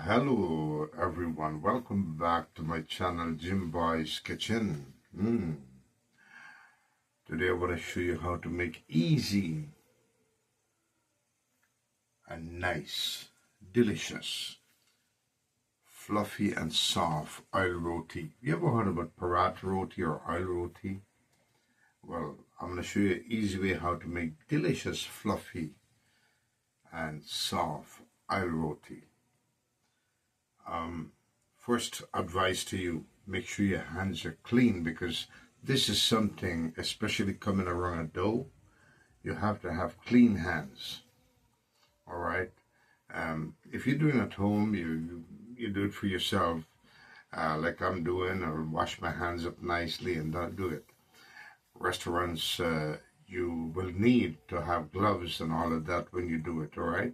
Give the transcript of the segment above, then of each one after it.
Hello everyone, welcome back to my channel Jim Boy's Kitchen. Today I want to show you how to make easy and nice, delicious, fluffy and soft oil roti. You ever heard about parat roti or oil roti? Well, I'm going to show you an easy way how to make delicious, fluffy and soft oil roti. First advice to you, make sure your hands are clean, because this is something, especially coming around a dough, you have to have clean hands. All right. If you're doing it at home, you do it for yourself, like I'm doing, or wash my hands up nicely and don't do it. Restaurants, you will need to have gloves and all of that when you do it. All right.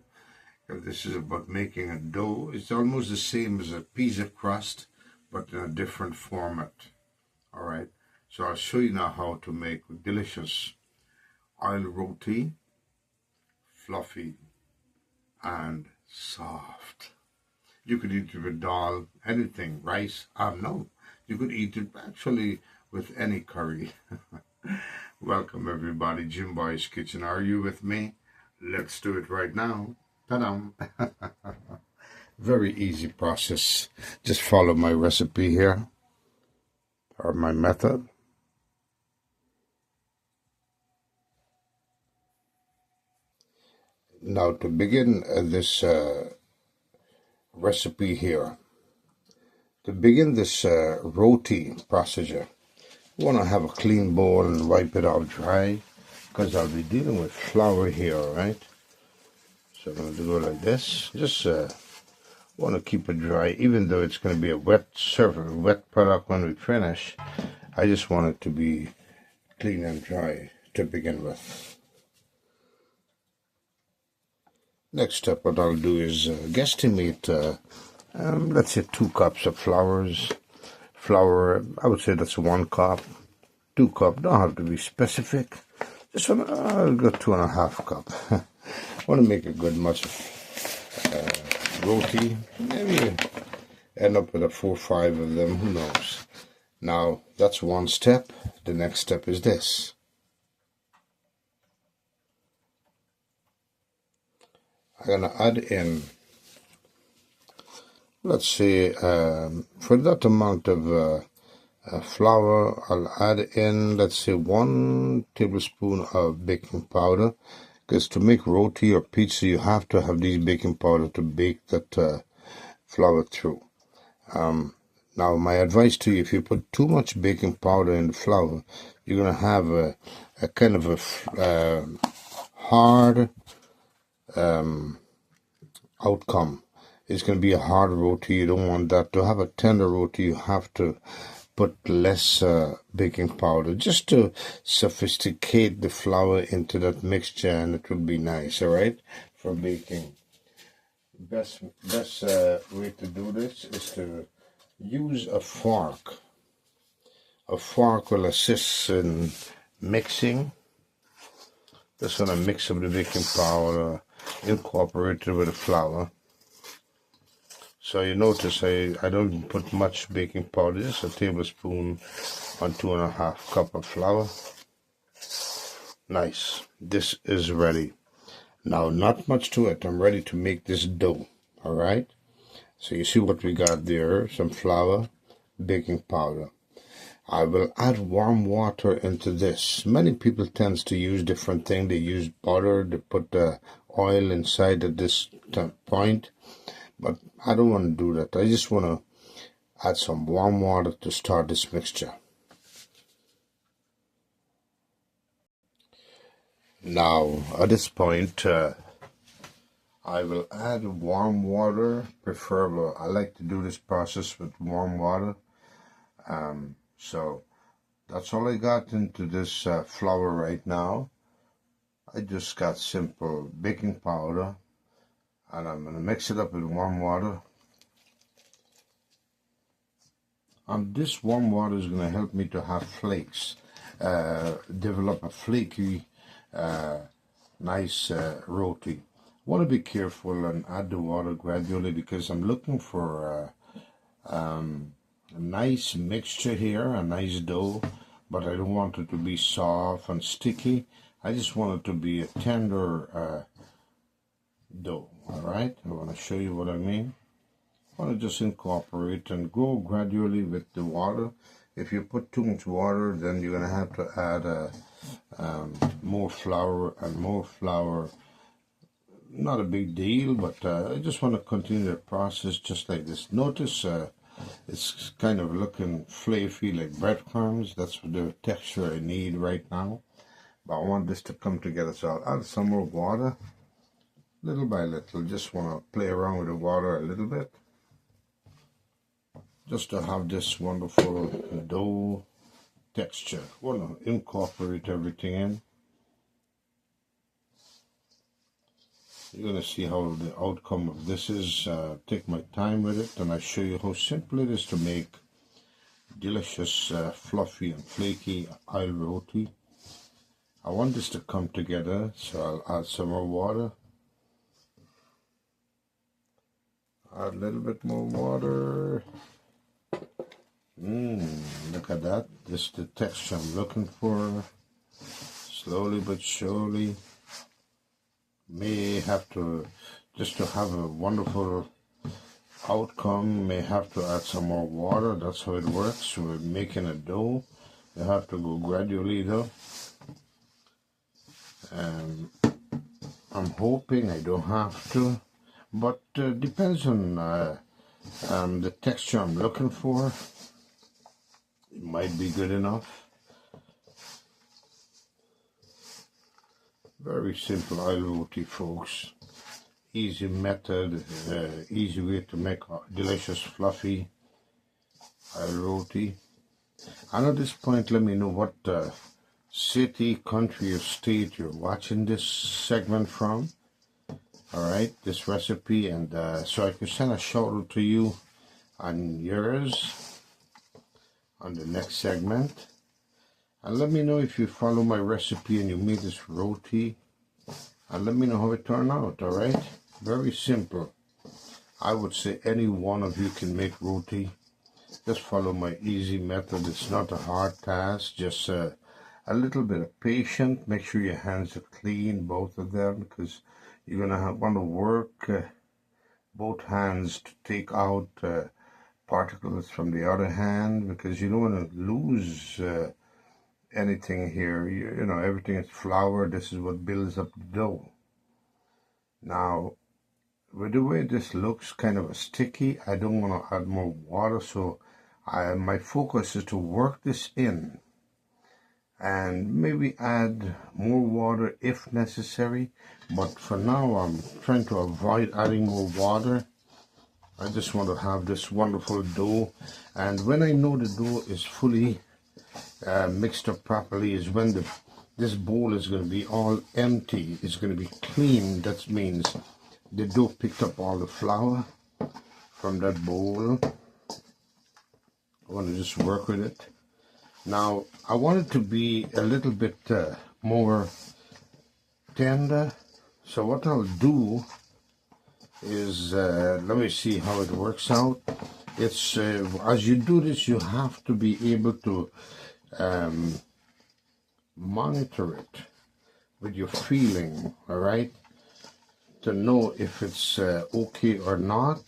This is about making a dough. It's almost the same as a pizza crust, but in a different format. All right. So I'll show you now how to make delicious oil roti, fluffy and soft. You could eat it with dal, anything, rice. No, you could eat it actually with any curry. Welcome everybody, Jim Boy's Kitchen. Are you with me? Let's do it right now. Ta-da! Very easy process. Just follow my recipe here, or my method. Now to begin this recipe here, to begin this roti procedure, you want to have a clean bowl and wipe it off dry, because I'll be dealing with flour here, right? So I'm going to go like this. Just want to keep it dry, even though it's going to be a wet product when we finish. I just want it to be clean and dry to begin with. Next step, what I'll do is guesstimate, let's say 2 cups of flour. I would say that's 1 cup. 2 cup, don't have to be specific. Just I'll go 2.5 cup. I want to make a good much roti. Maybe end up with 4 or 5 of them, who knows. Now, that's one step. The next step is this. I'm going to add in, let's say, for that amount of flour, I'll add in, let's say, 1 tablespoon of baking powder. Because to make roti or pizza, you have to have these baking powder to bake that flour through. Now, my advice to you, if you put too much baking powder in the flour, you're going to have a kind of a hard outcome. It's going to be a hard roti. You don't want that. To have a tender roti, you have to put less baking powder, just to sophisticate the flour into that mixture, and it will be nice. All right, for baking. Best way to do this is to use a fork. A fork will assist in mixing. Just want to mix up the baking powder, incorporate it with the flour. So you notice I don't put much baking powder, just a tablespoon on 2.5 cup of flour. Nice. This is ready. Now, not much to it. I'm ready to make this dough. All right. So you see what we got there: some flour, baking powder. I will add warm water into this. Many people tend to use different things. They use butter. They put oil inside at this point. But I don't want to do that. I just want to add some warm water to start this mixture. Now, at this point, I will add warm water, preferable. I like to do this process with warm water. So that's all I got into this flour right now. I just got simple baking powder, and I'm going to mix it up with warm water. And this warm water is going to help me to have flakes, develop a flaky, nice roti. Want to be careful and add the water gradually because I'm looking for a nice mixture here, a nice dough, but I don't want it to be soft and sticky. I just want it to be a tender dough. All right, I want to show you what I mean. I want to just incorporate and go gradually with the water. If you put too much water, then you're going to have to add more flour and more flour. Not a big deal, but I just want to continue the process just like this. Notice it's kind of looking flaky like breadcrumbs. That's the texture I need right now. But I want this to come together, so I'll add some more water, little by little. Just want to play around with the water a little bit, just to have this wonderful dough texture. I want to incorporate everything in. You're going to see how the outcome of this is. Take my time with it, and I show you how simple it is to make delicious, fluffy and flaky oil roti. I want this to come together, so I'll add some more water. Add a little bit more water. Look at that. This is the texture I'm looking for. Slowly but surely. May have to, just to have a wonderful outcome, may have to add some more water. That's how it works. We're making a dough. You have to go gradually though. I'm hoping I don't have to, but depends on the texture I'm looking for. It might be good enough. Very simple oil roti, folks. Easy method, easy way to make a delicious, fluffy oil roti. And at this point, let me know what city, country, or state you're watching this segment from. All right, this recipe, and so I can send a shout out to you on yours on the next segment. And let me know if you follow my recipe and you made this roti. And let me know how it turned out, all right? Very simple. I would say any one of you can make roti. Just follow my easy method. It's not a hard task. Just a little bit of patience. Make sure your hands are clean, both of them, because you're going to want to work both hands to take out particles from the other hand, because you don't want to lose anything here. You know, everything is flour. This is what builds up the dough. Now, with the way this looks kind of sticky, I don't want to add more water, so my focus is to work this in and maybe add more water if necessary, but for now I'm trying to avoid adding more water. I just want to have this wonderful dough, and when I know the dough is fully mixed up properly is when this bowl is going to be all empty. It's going to be clean. That means the dough picked up all the flour from that bowl. I want to just work with it. Now I want it to be a little bit more tender. So what I'll do is, let me see how it works out. It's as you do this, you have to be able to monitor it with your feeling, all right, to know if it's okay or not.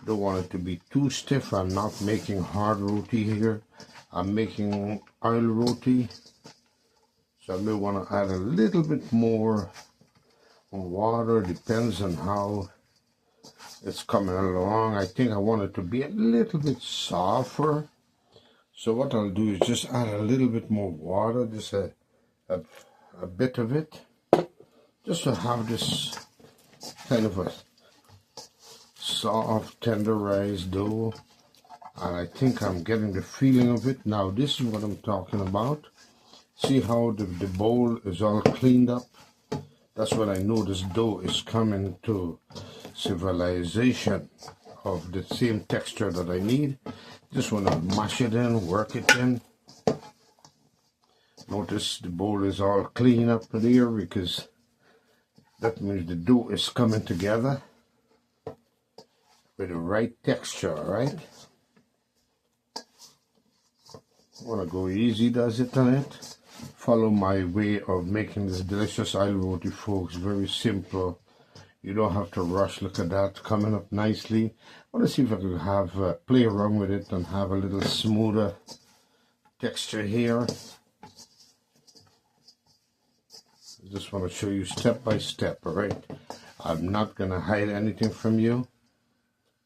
Don't want it to be too stiff. I'm not making hard roti here. I'm making oil roti, so I may want to add a little bit more water. Depends on how it's coming along. I think I want it to be a little bit softer. So what I'll do is just add a little bit more water, just a bit of it, just to have this kind of a soft, tenderized dough. And I think I'm getting the feeling of it. Now this is what I'm talking about. See how the bowl is all cleaned up? That's when I know this dough is coming to civilization of the same texture that I need. Just want to mash it in, work it in. Notice the bowl is all clean up here because That means the dough is coming together with the right texture, right? Want to go easy, does it on it? Follow my way of making this delicious oil roti, folks. Very simple. You don't have to rush. Look at that, coming up nicely. I want to see if I can have play around with it and have a little smoother texture here. I just want to show you step by step, all right? I'm not going to hide anything from you.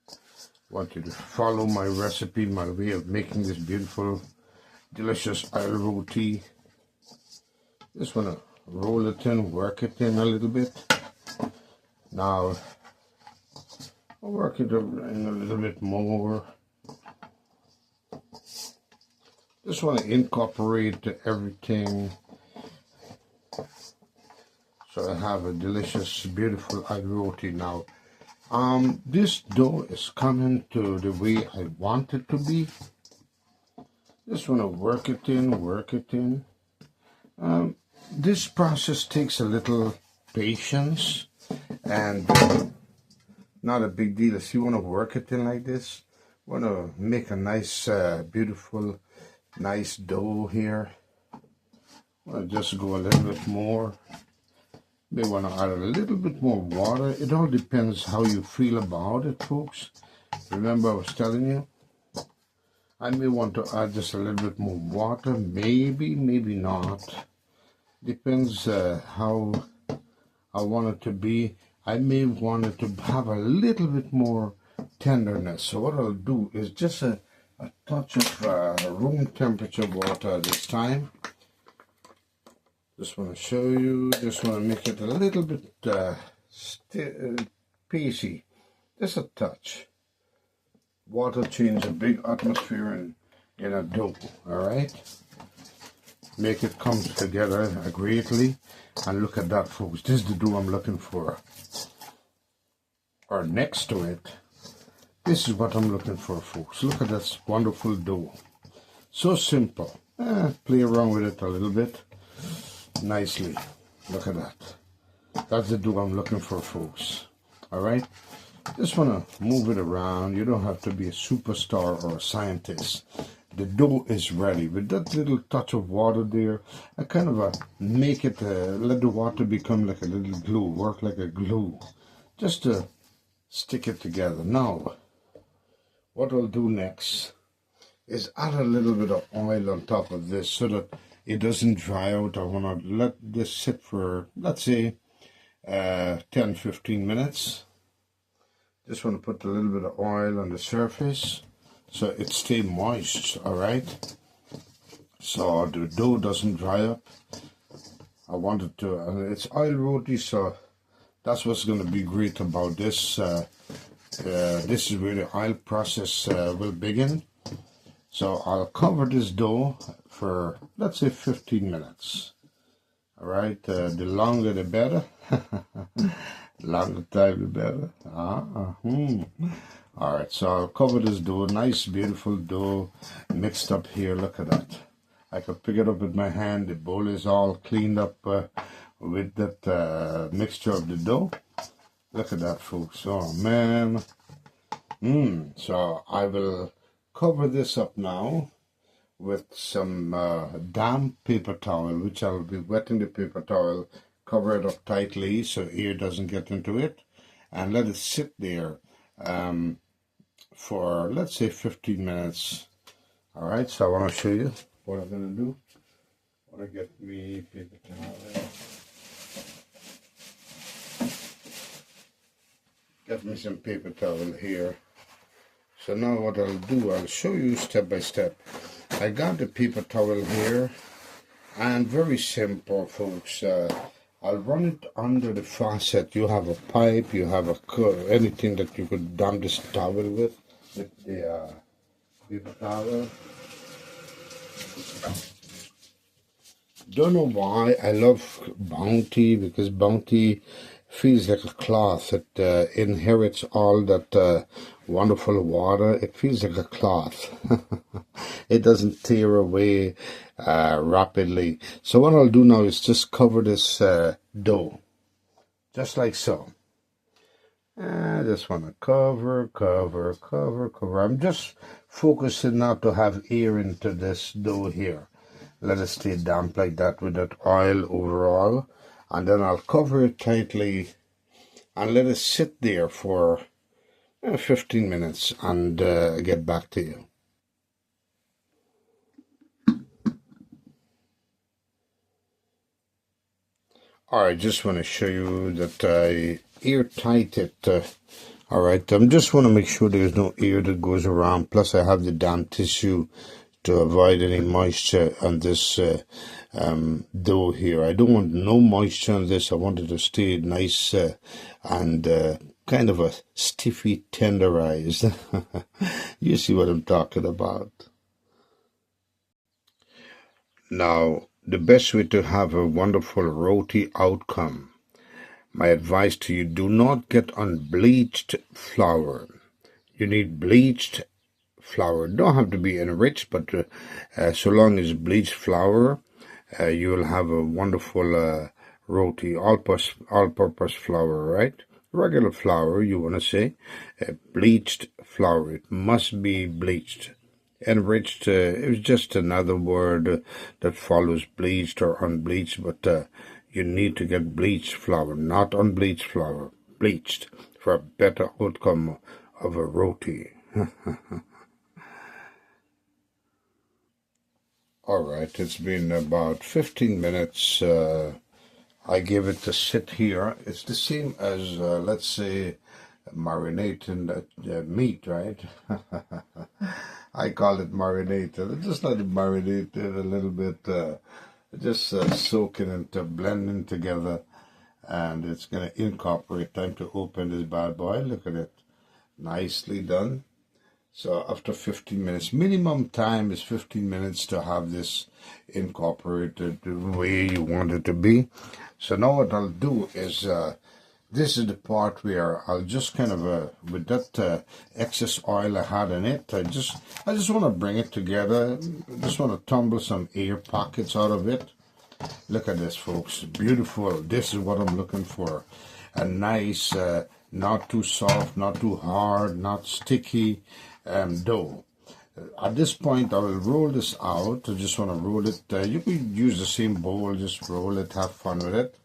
I want you to follow my recipe, my way of making this beautiful, delicious oil roti. Just want to roll it in, work it in a little bit. Now, I'll work it in a little bit more. Just want to incorporate everything so I have a delicious, beautiful oil roti now. This dough is coming to the way I want it to be. Just want to work it in, work it in. This process takes a little patience and not a big deal. If you want to work it in like this, want to make a nice, beautiful, nice dough here. Want to just go a little bit more. May want to add a little bit more water. It all depends how you feel about it, folks. Remember I was telling you, I may want to add just a little bit more water, maybe, maybe not. Depends how I want it to be. I may want it to have a little bit more tenderness. So what I'll do is just a touch of room temperature water this time. Just want to show you, just want to make it a little bit pacey. Just a touch. Water changes a big atmosphere in a dough, alright? Make it come together greatly. And look at that, folks. This is the dough I'm looking for. Or next to it. This is what I'm looking for, folks. Look at this wonderful dough. So simple. Play around with it a little bit. Nicely. Look at that. That's the dough I'm looking for, folks. Alright? Just want to move it around. You don't have to be a superstar or a scientist. The dough is ready. With that little touch of water there, I kind of make it, let the water become like a little glue, work like a glue. Just to stick it together. Now, what I'll do next is add a little bit of oil on top of this so that it doesn't dry out. I want to let this sit for, let's say, 10-15 minutes. Just want to put a little bit of oil on the surface so it stays moist, alright? So the dough doesn't dry up. I want it to, and it's oil roti, so that's what's going to be great about this. This is where the oil process will begin. So I'll cover this dough for, let's say, 15 minutes. Alright, the longer the better. Longer time the better. Alright, so I'll cover this dough. Nice, beautiful dough mixed up here. Look at that. I can pick it up with my hand. The bowl is all cleaned up with that mixture of the dough. Look at that, folks. Oh, man. So I will cover this up now with some damp paper towel, which I'll be wetting the paper towel, cover it up tightly so air doesn't get into it, and let it sit there for, let's say, 15 minutes. All right, so I want to show you what I'm going to do. I want to get me paper towel. Get me some paper towel here. So now what I'll do, I'll show you step by step. I got the paper towel here, and very simple, folks. I'll run it under the faucet. You have a pipe, you have anything that you could damp this towel with the paper towel. Don't know why I love Bounty, because Bounty feels like a cloth. It inherits all that wonderful water. It feels like a cloth. It doesn't tear away rapidly. So what I'll do now is just cover this dough. just like so. I just want to cover, cover, cover, cover. I'm just focusing not to have air into this dough here. Let it stay damp like that with that oil overall. And then I'll cover it tightly and let it sit there for 15 minutes and get back to you. Alright, just want to show you that I airtight it. Alright, just want to make sure there's no air that goes around. Plus I have the damp tissue to avoid any moisture on this dough here. I don't want no moisture on this. I want it to stay nice and kind of a stiffy tenderized. You see what I'm talking about. Now, the best way to have a wonderful roti outcome, my advice to you, do not get unbleached flour. You need bleached flour. Don't have to be enriched, but so long as bleached flour, you will have a wonderful roti, all-purpose flour, right? Regular flour, you want to say, bleached flour. It must be bleached. Enriched is just another word that follows bleached or unbleached, but you need to get bleached flour, not unbleached flour. Bleached for a better outcome of a roti. All right, it's been about 15 minutes. I gave it to sit here. It's the same as, let's say, marinating meat, right? I call it marinated. Just let it marinate it a little bit, just soaking into blending together, and it's going to incorporate. Time to open this bad boy. Look at it. Nicely done. So after 15 minutes, minimum time is 15 minutes to have this incorporated the way you want it to be. So now what I'll do is, this is the part where I'll just kind of, with that excess oil I had in it, I just want to bring it together. I just want to tumble some air pockets out of it. Look at this, folks. Beautiful. This is what I'm looking for. A nice, not too soft, not too hard, not sticky dough. At this point, I will roll this out. I just want to roll it. You can use the same bowl, just roll it, have fun with it.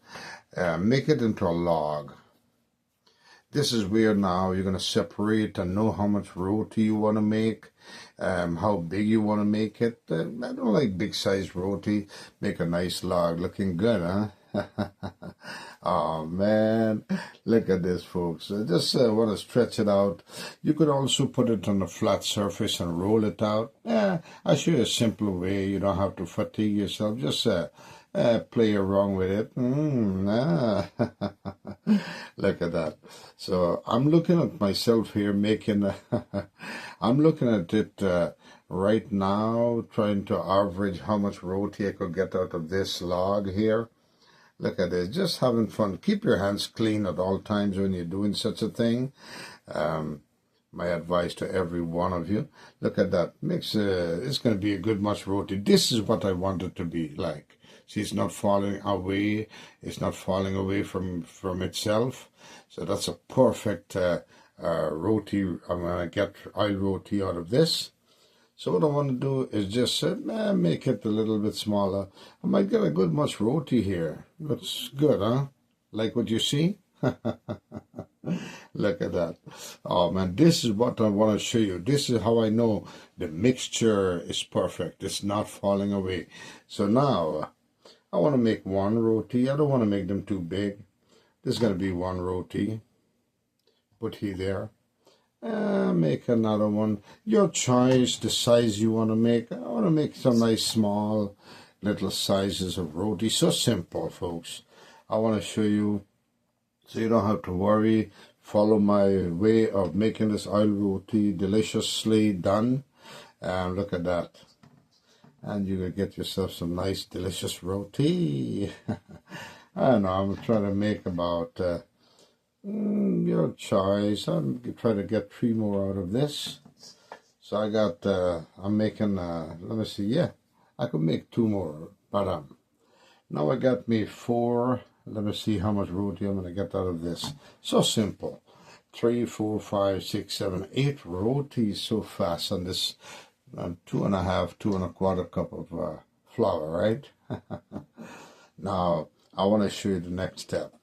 Make it into a log. This is where now you're going to separate and know how much roti you want to make, how big you want to make it. I don't like big size roti. Make a nice log. Looking good, huh? Oh man, look at this, folks. I just want to stretch it out. You could also put it on a flat surface and roll it out. I'll show you a simple way. You don't have to fatigue yourself. Just play around with it. Look at that. So I'm looking at myself here making, I'm looking at it right now, trying to average how much roti I could get out of this log here. Look at this, just having fun. Keep your hands clean at all times when you're doing such a thing. My advice to every one of you. Look at that. It's going to be a good much roti. This is what I want it to be like. See, it's not falling away. It's not falling away from itself. So that's a perfect roti. I'm going to get oil roti out of this. So what I want to do is just make it a little bit smaller. I might get a good much roti here. Looks good, huh? Like what you see? Look at that. Oh man, this is what I want to show you. This is how I know the mixture is perfect. It's not falling away. So now, I want to make one roti. I don't want to make them too big. This is going to be one roti. Put he there. Make another one. Your choice, the size you want to make. I want to make some nice small little sizes of roti. So simple, folks. I want to show you so you don't have to worry. Follow my way of making this oil roti deliciously done. Look at that. And you can get yourself some nice delicious roti. I don't know, I'm trying to make about your choice. I'm trying to get 3 more out of this. So I got, I'm making, let me see, yeah, I could make 2 more, but now I got me 4 Let me see how much roti I'm going to get out of this. So simple. 3, 4, 5, 6, 7, 8 roti so fast on this 2.5, 2.25 cup of flour, right? Now, I want to show you the next step.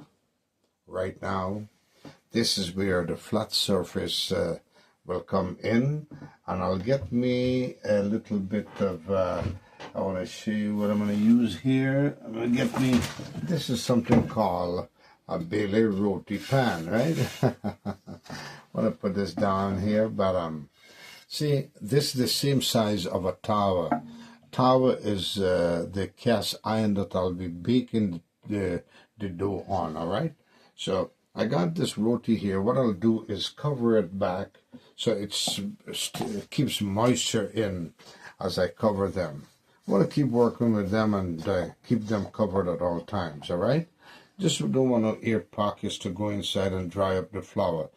Right now, this is where the flat surface will come in, and I'll get me a little bit of, I want to show you what I'm going to use here. I'm going to get me, this is something called a Bailey roti pan, right? I want to put this down here, but see, this is the same size of a tower. Tower is the cast iron that I'll be baking the dough on, all right? So I got this roti here. What I'll do is cover it back so it keeps moisture in as I cover them. I want to keep working with them and keep them covered at all times, all right? Just don't want no air pockets to go inside and dry up the flour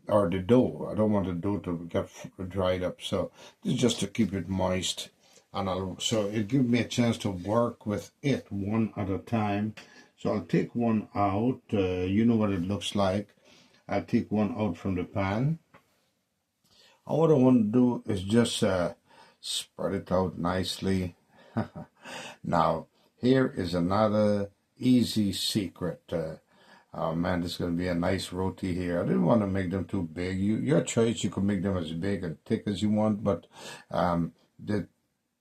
or the dough. I don't want the dough to get dried up. So this is just to keep it moist. And so it gives me a chance to work with it one at a time. So I'll take one out. You know what it looks like. I'll take one out from the pan. And what I want to do is just spread it out nicely. Now, here is another easy secret. Oh man, this is going to be a nice roti here. I didn't want to make them too big. Your choice, you can make them as big and thick as you want, but the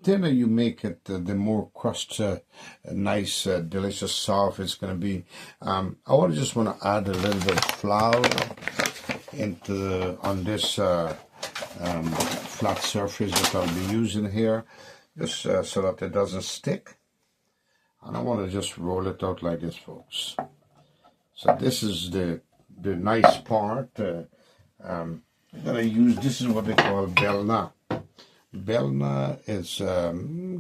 thinner you make it, the more crust, nice, delicious, soft it's going to be. I just want to add a little bit of flour on this flat surface that I'll be using here, just so that it doesn't stick. And I want to just roll it out like this, folks. So this is the nice part. I'm going to use, this is what they call belna. Belna is,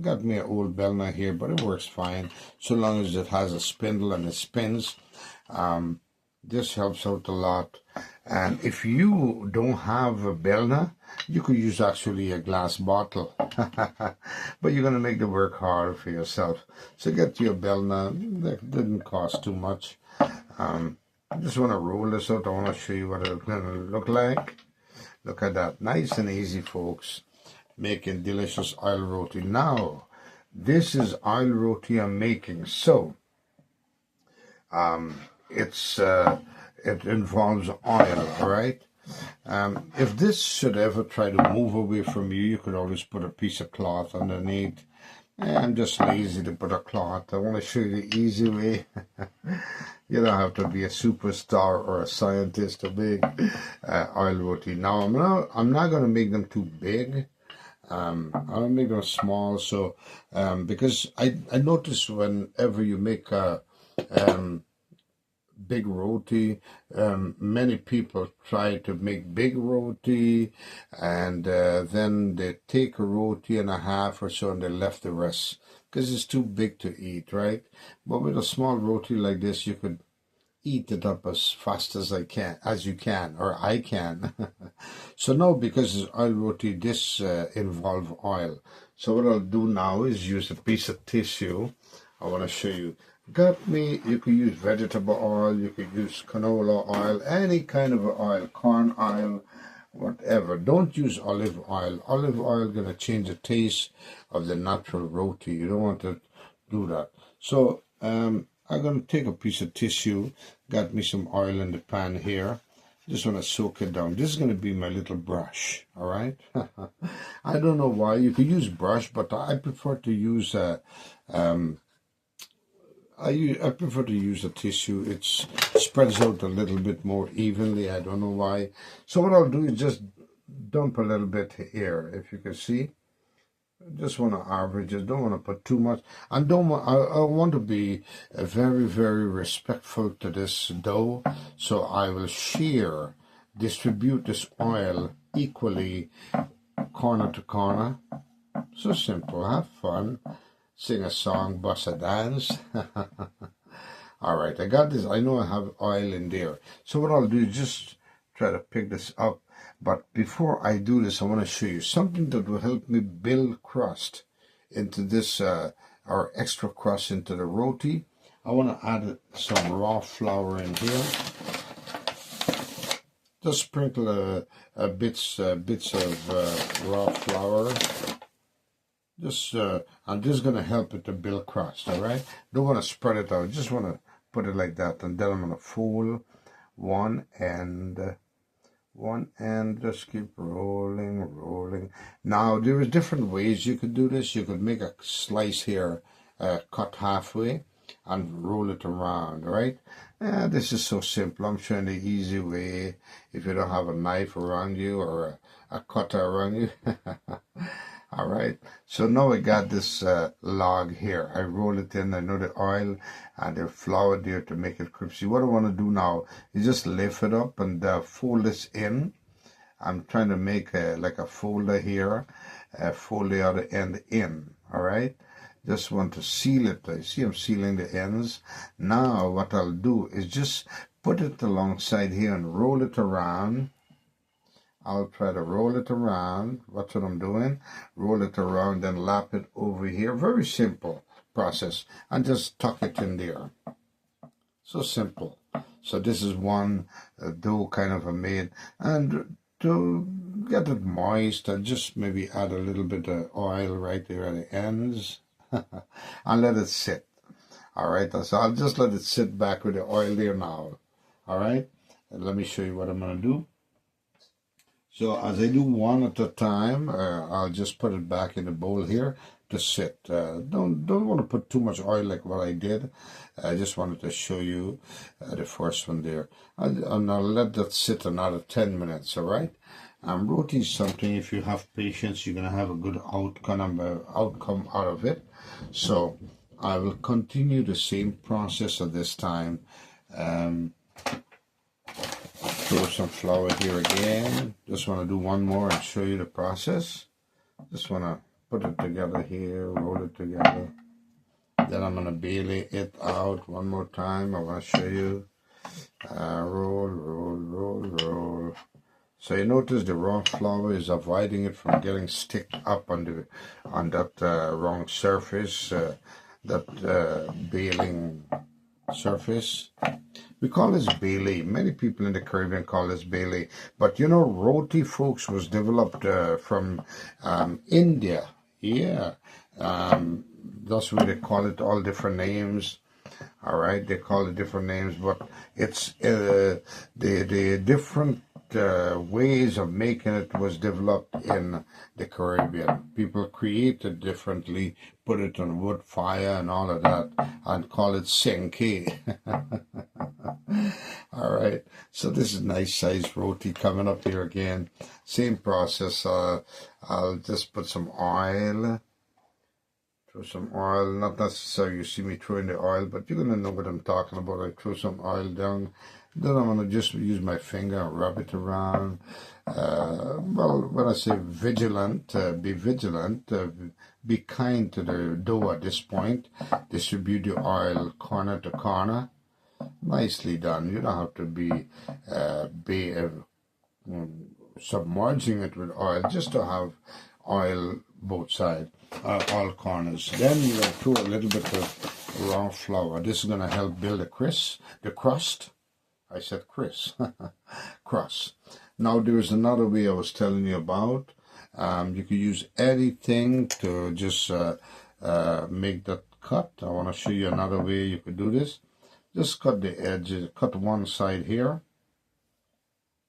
got me an old belna here, but it works fine, so long as it has a spindle and it spins. This helps out a lot. And if you don't have a belna, you could use actually a glass bottle. But you're going to make the work hard for yourself. So get your belna. That didn't cost too much. I just want to roll this out. I want to show you what it's going to look like. Look at that. Nice and easy, folks. Making delicious oil roti. Now, this is oil roti I'm making. So, it involves oil, all right? If this should ever try to move away from you, you could always put a piece of cloth underneath. I'm just lazy to put a cloth. I want to show you the easy way. You don't have to be a superstar or a scientist to make oil roti. Now, I'm not going to make them too big. I'll make them small. So, because I notice whenever you make a big roti, many people try to make big roti, and then they take a roti and a half or so and they left the rest because it's too big to eat, right? But with a small roti like this, you could eat it up as fast as you can, or I can. So now, because it's oil roti, this involves oil. So what I'll do now is use a piece of tissue. I want to show you. You could use vegetable oil, you could use canola oil, any kind of oil, corn oil, whatever. Don't use olive oil. Olive oil is going to change the taste of the natural roti. You don't want to do that. So I'm going to take a piece of tissue, got me some oil in the pan here. Just want to soak it down. This is going to be my little brush, all right? I don't know why. You could use brush, but I prefer to use I prefer to use a tissue. It spreads out a little bit more evenly. I don't know why. So what I'll do is just dump a little bit here, if you can see. Just want to average it. Don't want to put too much. I want to be very, very respectful to this dough. So I will distribute this oil equally, corner to corner. So simple. Have fun. Sing a song, bust a dance. All right, I got this. I know I have oil in there. So what I'll do is just try to pick this up. But before I do this, I want to show you something that will help me build crust into this, or extra crust into the roti. I want to add some raw flour in here. Just sprinkle bits of raw flour. Just and this is going to help it to build crust. All right. Don't want to spread it out. Just want to put it like that, and then I'm going to fold one end. Just keep rolling. Now there is different ways you could do this. You could make a slice here, cut halfway, and roll it around, right? This is so simple. I'm showing the easy way. If you don't have a knife around you or a cutter around you. All right, so now I got this log here. I roll it in. I know the oil and the flour there to make it crispy. What I want to do now is just lift it up and fold this in. I'm trying to make like a folder here, fold the other end in. All right, just want to seal it. I see I'm sealing the ends. Now what I'll do is just put it alongside here and roll it around. I'll try to roll it around. That's what I'm doing. Roll it around, then lap it over here. Very simple process. And just tuck it in there. So simple. So this is one dough kind of made. And to get it moist, I just maybe add a little bit of oil right there at the ends. And let it sit. All right. So I'll just let it sit back with the oil there now. All right. And let me show you what I'm going to do. So as I do one at a time, I'll just put it back in the bowl here to sit. Don't want to put too much oil like what I did. I just wanted to show you the first one there. And I'll let that sit another 10 minutes, all right? Roti is something, if you have patience, you're going to have a good outcome out of it. So I will continue the same process at this time. Throw some flour here again. Just want to do one more and show you the process. Just want to put it together here, roll it together. Then I'm going to bailey it out one more time. I want to show you. Roll. So you notice the raw flour is avoiding it from getting stick up on that wrong surface, that bailing surface. We call this Bailey. Many people in the Caribbean call this Bailey. But you know, roti, folks, was developed from India. Yeah. That's why they call it all different names. All right. They call it different names. But it's the different ways of making it was developed in the Caribbean. People created differently, put it on wood fire and all of that, and call it senke. All right, so this is nice size roti coming up here again. Same process. I'll just put some oil. Throw some oil. Not necessarily you see me throwing the oil, but you're gonna know what I'm talking about. I throw some oil down. Then I'm gonna just use my finger and rub it around. Well, when I say vigilant, be vigilant. Be kind to the dough at this point. Distribute the oil corner to corner. Nicely done. You don't have to be submerging it with oil, just to have oil both sides, all corners. Then you're going to throw a little bit of raw flour. This is going to help build the crust. I said crust. Now there's another way I was telling you about. You could use anything to just make that cut. I want to show you another way you could do this. Just cut the edges, cut one side here.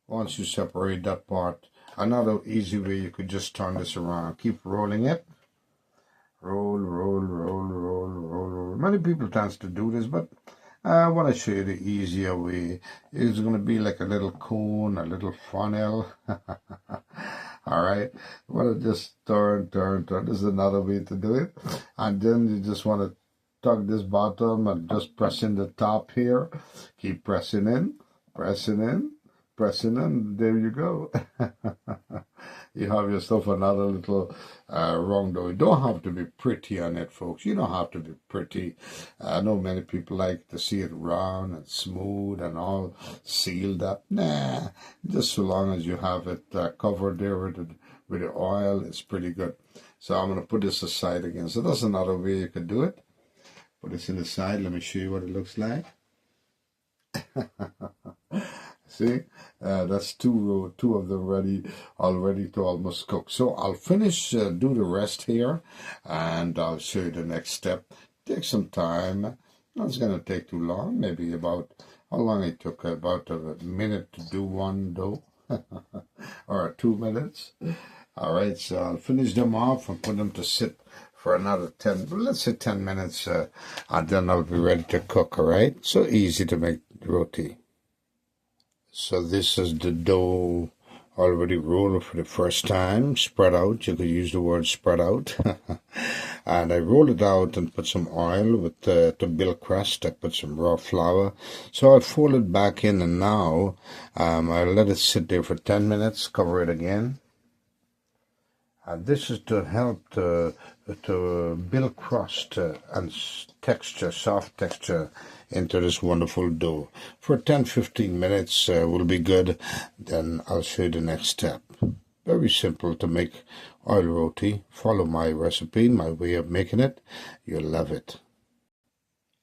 Once you separate that part, another easy way you could just turn this around. Keep rolling it. Roll. Many people tend to do this, but I want to show you the easier way. It's going to be like a little cone, a little funnel. All right. Want to just turn. This is another way to do it. And then you just want to tug this bottom and just press in the top here. Keep pressing in. There you go. You have yourself another little round dough. You don't have to be pretty on it, folks. You don't have to be pretty. I know many people like to see it round and smooth and all sealed up. Nah, just so long as you have it covered there with the oil, it's pretty good. So I'm going to put this aside again. So that's another way you could do it. Put this in the side. Let me show you what it looks like. See, that's two of them already to almost cook. So I'll finish, do the rest here, and I'll show you the next step. Take some time. Not going to take too long. Maybe about how long it took? About a minute to do one dough, or 2 minutes. All right, so I'll finish them off and put them to sit for another 10, let's say 10 minutes, and then I'll be ready to cook. All right, so easy to make roti. So this is the dough already rolled for the first time, spread out. You could use the word spread out. And I rolled it out and put some oil with to build crust. I put some raw flour. So I fold it back in, and now I'll let it sit there for 10 minutes, cover it again. And this is to help to build crust and texture, soft texture into this wonderful dough. For 10-15 minutes will be good. Then I'll show you the next step. Very simple to make oil roti. Follow my recipe, my way of making it. You'll love it.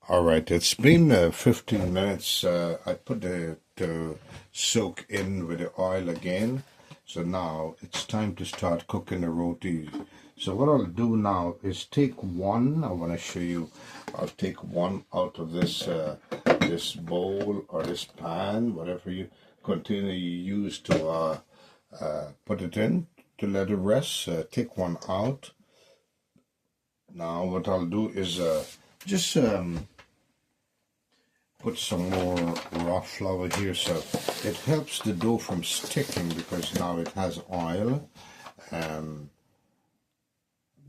All right, it's been 15 minutes. I put it to soak in with the oil again. So now it's time to start cooking the roti. So what I'll do now is take one. I want to show you. I'll take one out of this this bowl or this pan, whatever you container you use to put it in to let it rest. Take one out. Now what I'll do is just put some more raw flour here, so it helps the dough from sticking because now it has oil.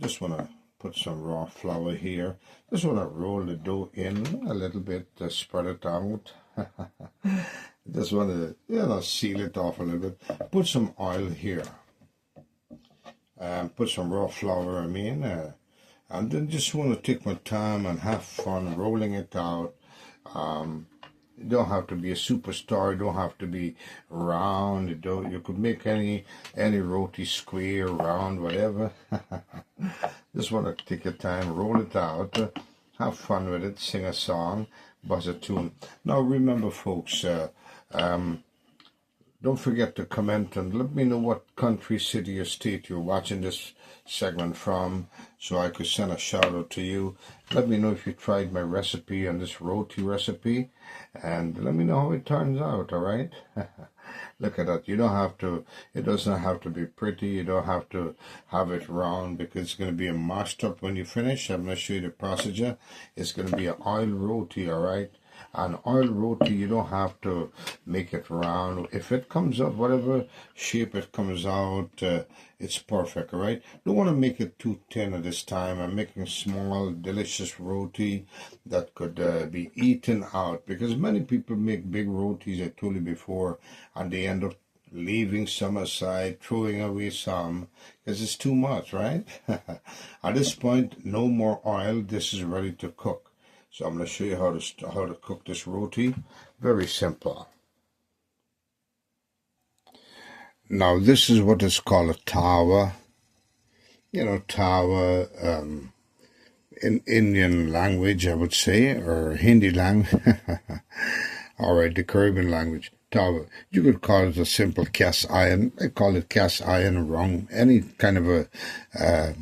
Just want to put some raw flour here. Just want to roll the dough in a little bit, spread it out. Just want to, seal it off a little bit. Put some oil here. Put some raw flour, and then just want to take my time and have fun rolling it out. You don't have to be a superstar. You don't have to be round. You could make any roti square, round, whatever. Just want to take your time, roll it out, have fun with it, sing a song, buzz a tune. Now remember, folks, don't forget to comment and let me know what country, city, or state you're watching this segment from, so I could send a shout out to you. Let me know if you tried my recipe and this roti recipe, and let me know how it turns out. All right. Look at that. You don't have to, it doesn't have to be pretty. You don't have to have it round because it's going to be a mashed up when you finish. I'm going to show you the procedure. It's going to be an oil roti, all right? An oil roti, you don't have to make it round. If it comes out, whatever shape it comes out, it's perfect, all right? Don't want to make it too thin at this time. I'm making small, delicious roti that could be eaten out, because many people make big rotis, I told you before, and they end up leaving some aside, throwing away some, because it's too much, right? At this point, no more oil. This is ready to cook. So I'm going to show you how to cook this roti. Very simple. Now this is what is called a tawa. You know, tawa in Indian language, I would say, or Hindi language. All right, the Caribbean language. Tawa. You could call it a simple cast iron. I call it cast iron wrong. Any kind of a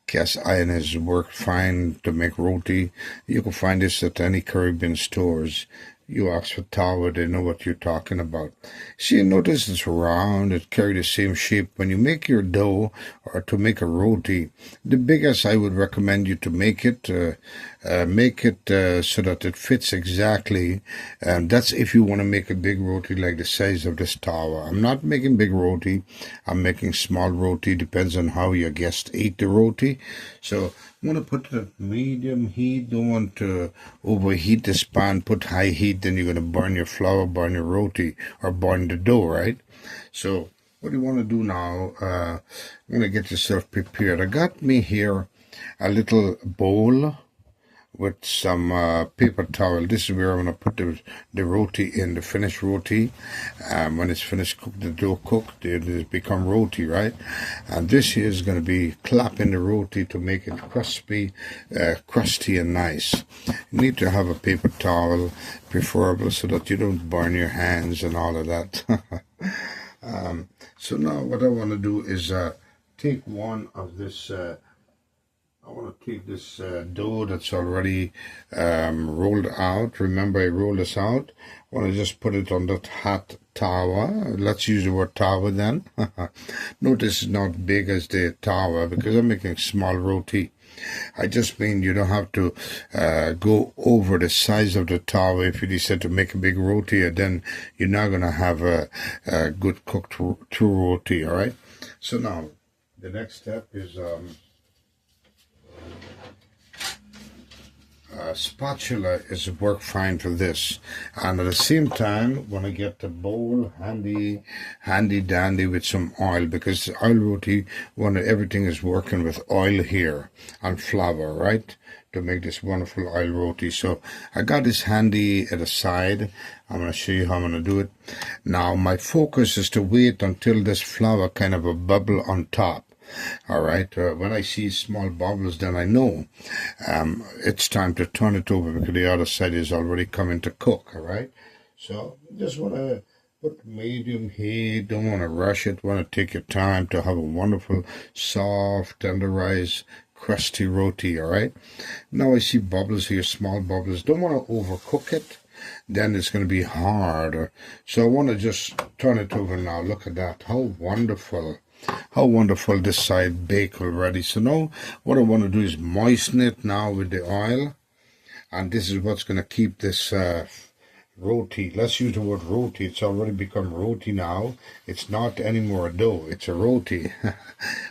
cast iron has worked fine to make roti. You can find this at any Caribbean stores. You ask for tawa, they know what you're talking about. See, notice it's round, it carries the same shape. When you make your dough, or to make a roti, the biggest I would recommend you to make it so that it fits exactly. And that's if you want to make a big roti like the size of this tawa. I'm not making big roti, I'm making small roti, depends on how your guests eat the roti. So I'm going to put it at medium heat. Don't want to overheat this pan. Put high heat, then you're going to burn your flour, burn your roti, or burn the dough, right? So what you want to do now, I'm going to get yourself prepared. I got me here a little bowl with some paper towel. This is where I'm going to put the roti in, the finished roti. When it's finished cooked, the dough cooked, it become roti, right? And this here is going to be clapping the roti to make it crispy, crusty and nice. You need to have a paper towel, preferable, so that you don't burn your hands and all of that. So now what I want to do is take one of this I want to take this dough that's already rolled out. Remember, I rolled this out. I want to just put it on that hot tawa. Let's use the word tawa then. Notice it's not big as the tawa because I'm making small roti. I just mean you don't have to go over the size of the tawa if you decide to make a big roti, and then you're not going to have a good cooked true roti, all right? So now, the next step is... spatula is work fine for this, and at the same time want to get the bowl handy dandy with some oil, because oil roti, everything is working with oil here and flour, right, to make this wonderful oil roti. So I got this handy at the side. I'm going to show you how I'm going to do it. Now my focus is to wait until this flour kind of a bubble on top. All right, when I see small bubbles, then I know it's time to turn it over, because the other side is already coming to cook. All right, so just want to put medium heat, don't want to rush it, want to take your time to have a wonderful, soft, tenderized, crusty roti. All right, now I see bubbles here, small bubbles, don't want to overcook it, then it's going to be hard. So I want to just turn it over now. Look at that, how wonderful. How wonderful this side bake already. So now what I want to do is moisten it now with the oil, and this is what's going to keep this roti. Let's use the word roti. It's already become roti now. It's not anymore a dough, it's a roti. I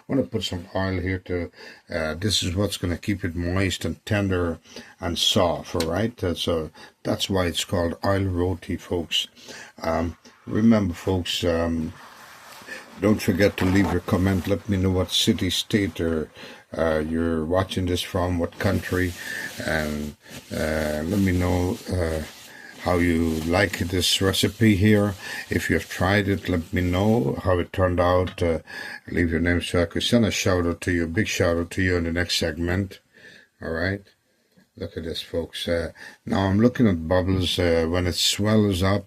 want to put some oil here to this is what's going to keep it moist and tender and soft. All right, so that's why it's called oil roti, folks. Remember, folks, don't forget to leave your comment. Let me know what city, state, or you're watching this from, what country, and let me know how you like this recipe here. If you've tried it, let me know how it turned out. Leave your name so I could send a shout out to you, a big shout out to you in the next segment. All right. Look at this, folks. Now I'm looking at bubbles. When it swells up,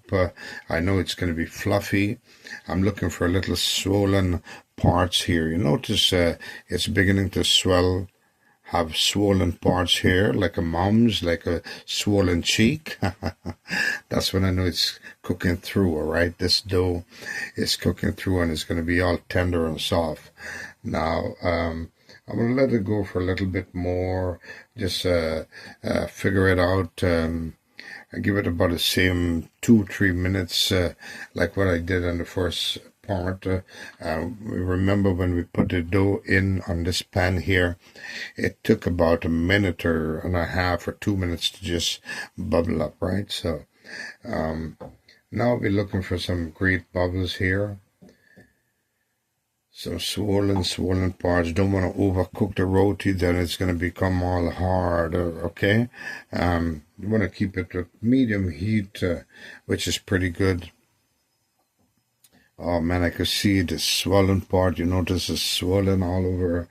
I know it's going to be fluffy. I'm looking for little swollen parts here. You notice it's beginning to swell, have swollen parts here, like a mom's, like a swollen cheek. That's when I know it's cooking through, all right? This dough is cooking through, and it's going to be all tender and soft. Now, I'm going to let it go for a little bit more, just figure it out, and give it about the same 2-3 minutes, like what I did on the first part. Remember when we put the dough in on this pan here, it took about a minute and a half or 2 minutes to just bubble up, right? So now we're looking for some great bubbles here. Some swollen parts. Don't want to overcook the roti, then it's going to become all hard, okay? You want to keep it at medium heat, which is pretty good. Oh man, I could see the swollen part. You notice it's swollen all over.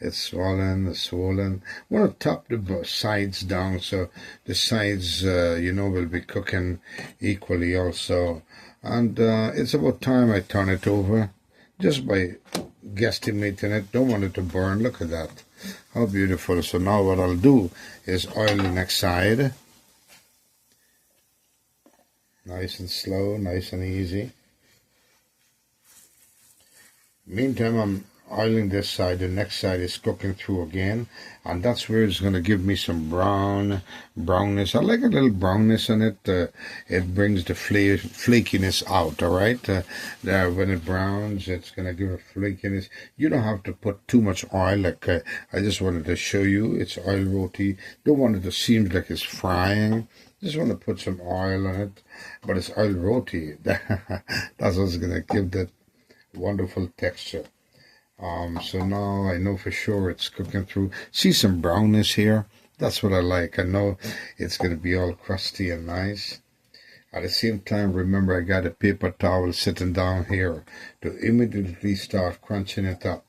It's swollen. I want to top the sides down, so the sides, will be cooking equally also. And it's about time I turn it over. Just by guesstimating it, don't want it to burn. Look at that, how beautiful. So now what I'll do is oil the next side, nice and slow, nice and easy. Meantime, I'm oiling this side. The next side is cooking through again, and that's where it's going to give me some brownness. I like a little brownness in it. It brings the flakiness out, all right? When it browns, it's going to give a flakiness. You don't have to put too much oil. Like I just wanted to show you, it's oil roti. Don't want it to seem like it's frying. Just want to put some oil on it, but it's oil roti. That's what's going to give that wonderful texture. So now I know for sure it's cooking through. See some brownness here. That's what I like. I know it's going to be all crusty and nice. At the same time, remember I got a paper towel sitting down here to immediately start crunching it up.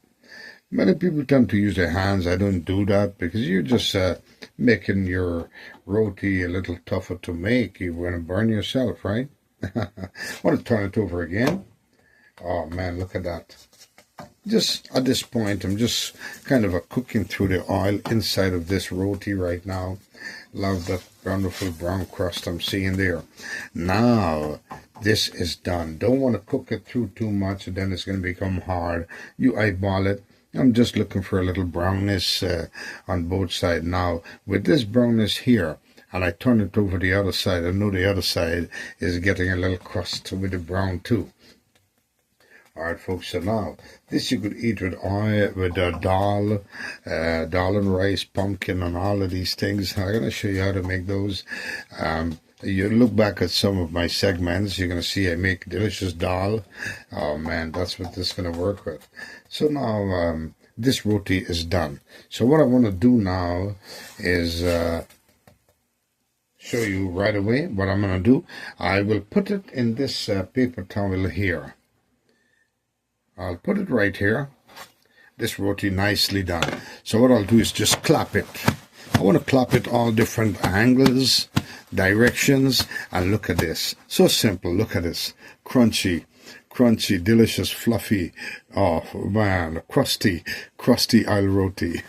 Many people tend to use their hands. I don't do that because you're just making your roti a little tougher to make. You're going to burn yourself, right? I want to turn it over again. Oh man, look at that. Just at this point, I'm just kind of cooking through the oil inside of this roti right now. Love that wonderful brown crust I'm seeing there. Now, this is done. Don't want to cook it through too much, and then it's going to become hard. You eyeball it. I'm just looking for a little brownness on both sides. Now, with this brownness here, and I turn it over the other side, I know the other side is getting a little crust with the brown too. Alright folks, so now, this you could eat with oil, with dal and rice, pumpkin and all of these things. I'm going to show you how to make those. You look back at some of my segments, you're going to see I make delicious dal. Oh man, that's what this is going to work with. So now, this roti is done. So what I want to do now is show you right away what I'm going to do. I will put it in this paper towel here. I'll put it right here. This roti nicely done. So what I'll do is just clap it. I want to clap it all different angles, directions, and look at this. So simple. Look at this. Crunchy, delicious, fluffy. Oh man, crusty oil roti.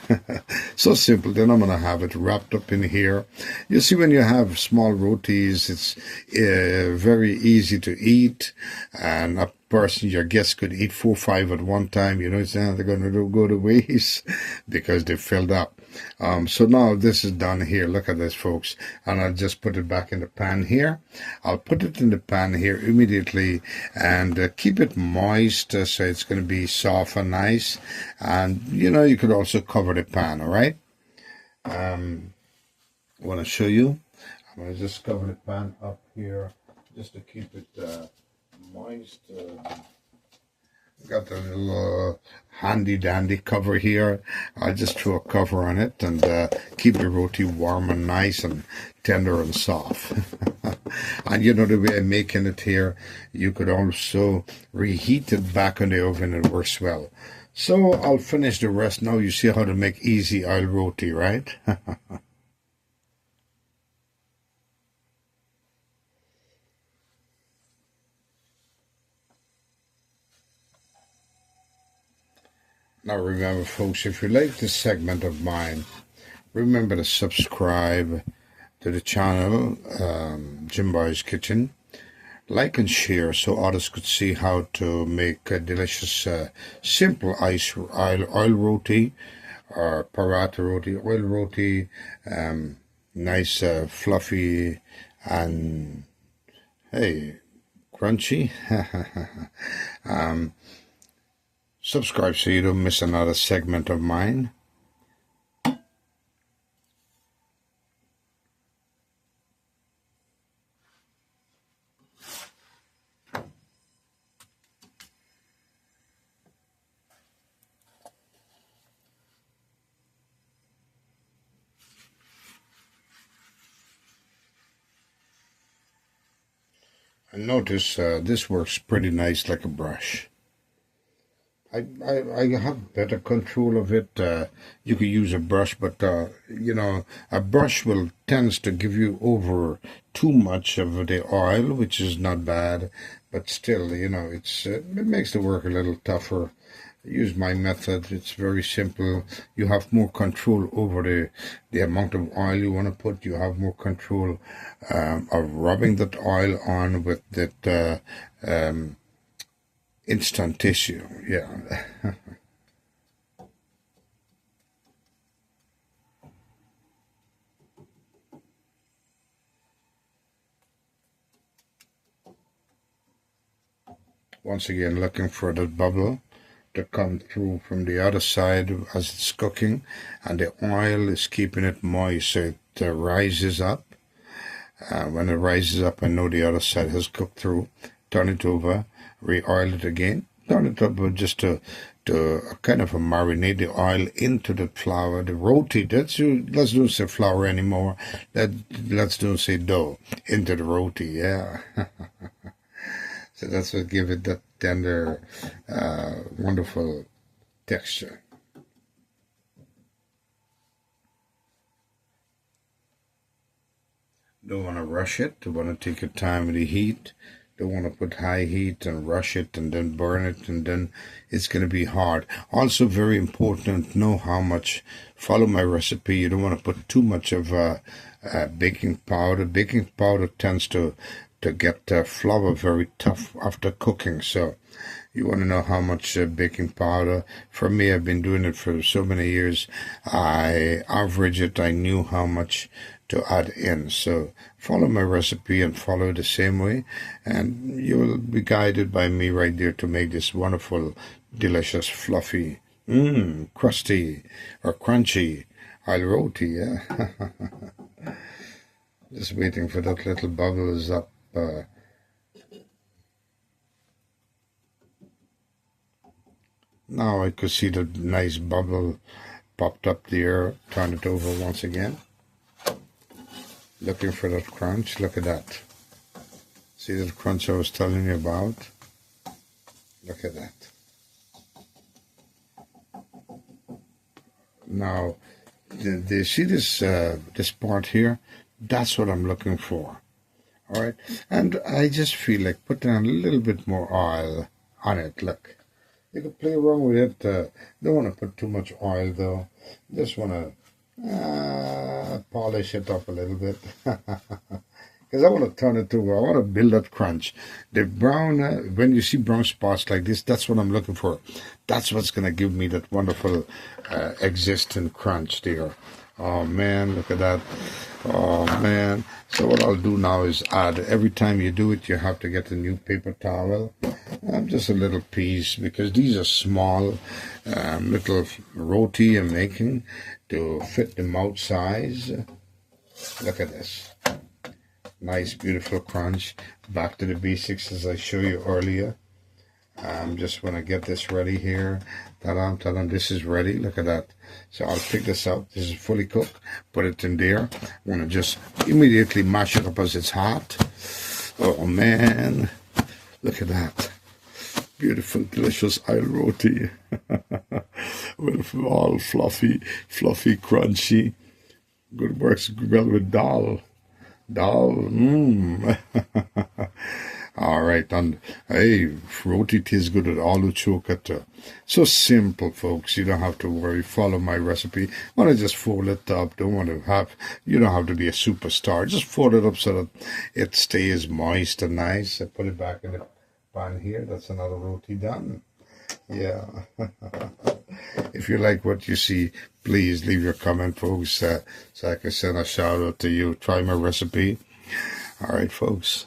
So simple. Then I'm gonna have it wrapped up in here. You see, when you have small rotis, it's very easy to eat, and a person, your guests, could eat 4 or 5 at one time. You know, it's not they're gonna go to waste because they're filled up. So now this is done here. Look at this, folks. And I'll just put it back in the pan here. I'll put it in the pan here immediately and keep it moist so it's going to be soft and nice. And, you know, you could also cover the pan, all right? I want to show you. I'm going to just cover the pan up here just to keep it moist. Got the little handy dandy cover here. I'll just throw a cover on it and keep the roti warm and nice and tender and soft. And you know, the way I'm making it here, you could also reheat it back in the oven. It works well. So I'll finish the rest now. You see how to make easy oil roti, right? Now remember, folks, if you like this segment of mine, remember to subscribe to the channel, Jim Boy's Kitchen. Like and share so others could see how to make a delicious, simple oil roti, or paratha roti, oil roti, nice, fluffy, and, hey, crunchy. Subscribe so you don't miss another segment of mine. And notice this works pretty nice like a brush. I have better control of it. You could use a brush, but you know, a brush tends to give you over too much of the oil, which is not bad, but still, you know, it makes the work a little tougher. Use my method. It's very simple. You have more control over the amount of oil you want to put. You have more control of rubbing that oil on with that instant tissue. Yeah. Once again, looking for that bubble to come through from the other side as it's cooking, and the oil is keeping it moist so it rises up. When it rises up, I know the other side has cooked through. Turn it over, re-oil it again, turn it up just to to kind of marinate the oil into the flour, the roti. Let's don't say flour anymore. Let's don't say dough into the roti. Yeah. So that's what give it that tender, wonderful texture. Don't want to rush it. Don't want to take your time with the heat. Don't want to put high heat and rush it and then burn it, and then it's going to be hard. Also, very important, know how much. Follow my recipe. You don't want to put too much of baking powder. Baking powder tends to get flour very tough after cooking. So you want to know how much baking powder. For me, I've been doing it for so many years. I average it. I knew how much to add in. So follow my recipe and follow it the same way, and you will be guided by me right there to make this wonderful, delicious, fluffy, crusty or crunchy roti. Yeah. Just waiting for that little bubbles up. Now I could see the nice bubble popped up there. Turn it over once again. Looking for that crunch. Look at that. See that crunch I was telling you about? Look at that. Now, do you see this part here? That's what I'm looking for. All right, and I just feel like putting a little bit more oil on it. Look, you can play around with it. Don't want to put too much oil though. Just want to polish it up a little bit. Because I want to turn it over. I want to build that crunch. The brown, when you see brown spots like this, that's what I'm looking for. That's what's going to give me that wonderful existing crunch there. Oh man, look at that. Oh man. So what I'll do now is add, every time you do it, you have to get a new paper towel. Just a little piece, because these are small little roti I'm making to fit the mouth size. Look at this. Nice, beautiful crunch. Back to the basics as I showed you earlier. I'm just want to get this ready here. Ta-da, ta-da, this is ready. Look at that. So I'll pick this out. This is fully cooked. Put it in there. I want to just immediately mash it up as it's hot. Oh, man. Look at that. Beautiful, delicious roti. With all fluffy, crunchy. Good works well with dal. All right, and hey, roti tastes good with aloo chokha. So simple, folks. You don't have to worry. Follow my recipe. Want to just fold it up. You don't have to be a superstar. Just fold it up so that it stays moist and nice. I put it back in the pan here. That's another roti done. Yeah. If you like what you see, please leave your comment, folks, so I can send a shout out to you. Try my recipe. All right, folks.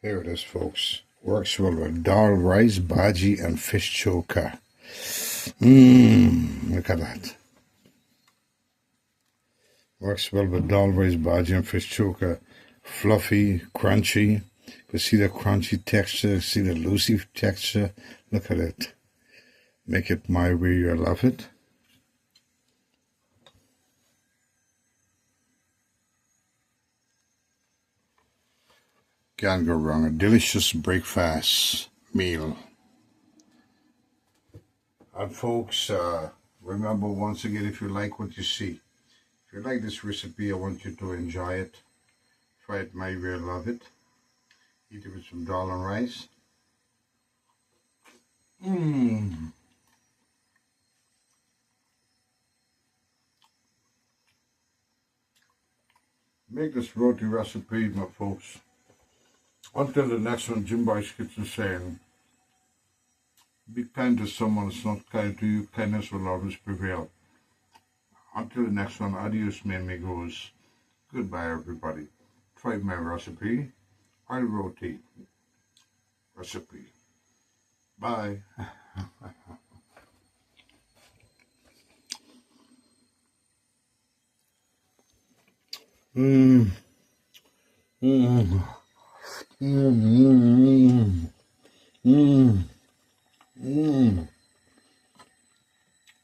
Here it is, folks. Works well with dal, rice, bhaji, and fish choka. Look at that. Works well with dal, rice, bhaji, and fish choka. Fluffy, crunchy. You see the crunchy texture, see the loosey texture. Look at it. Make it my way, you love it. Can't go wrong. A delicious breakfast meal. And folks, remember once again, if you like what you see, if you like this recipe, I want you to enjoy it. Try it my way, love it. Eat it with some dal and rice. Make this roti recipe, my folks. Until the next one, Jim Boy's Kitchen saying, be kind to someone that's not kind to you. Kindness will always prevail. Until the next one, adios, mi amigos. Goodbye, everybody. Try my recipe. Roti recipe. Bye.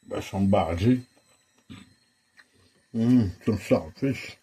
That's some bhaji. Some saltfish.